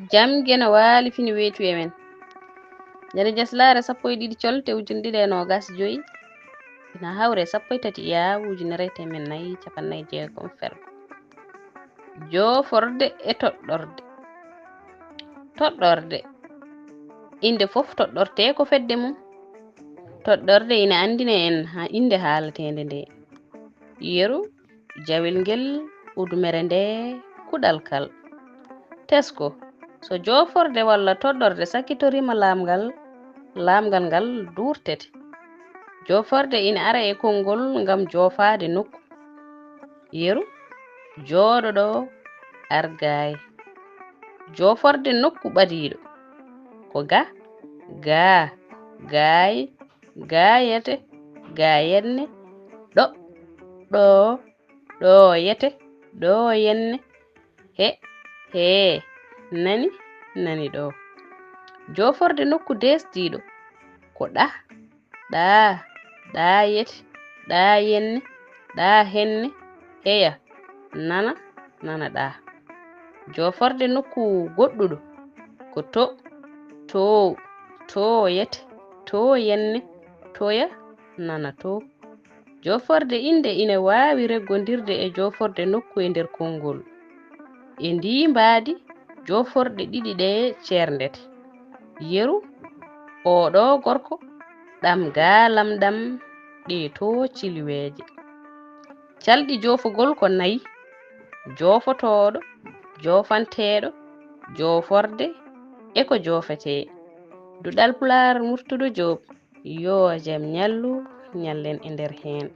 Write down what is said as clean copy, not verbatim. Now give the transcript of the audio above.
jamge no waali fini weetu e men ñande jaslaare 12 colte ujunde ɗiɗi e nogas joyi ina hawre 13 ƴaawu ujunere temen nayi capannayi jeegom fergo jooforde e toɗɗorde inde fof toɗɗorte ko fedde mum toɗɗorde ina andina en inde haaletende nde yeru jawel ngel udumere nde kuɗal kal tesko so jooforde walla toɗɗorde sakkitorima laamgal ngal durtete jooforde ina ara e konngol ngam joofaade nokku yeru jooɗoɗo argaay jooforde nokku ɓadiiɗo ko gaay gaayete gaayenne ɗooyete ɗooyenne hee nani ɗo jooforde nokku desdiiɗo ko ɗaayete ɗaayenne ɗaahenne heya nana ɗaa jooforde nokku goɗɗuɗo ko tooyete tooyenne toya nana to jooforde inde ina waawi reggondirde e jooforde nokku e nder konngol e ndi mbaadi jooforde ɗiɗi ɗe ceerndete yeru oɗo gorko ɗam gaalamɗam ɗe to cilweeje calɗi joofugol ko 4 joofotoɗo joofanteɗo jooforde e ko joofete duɗal Pulaar murtuɗo Joob yo jam ñallu ñallen e nder heen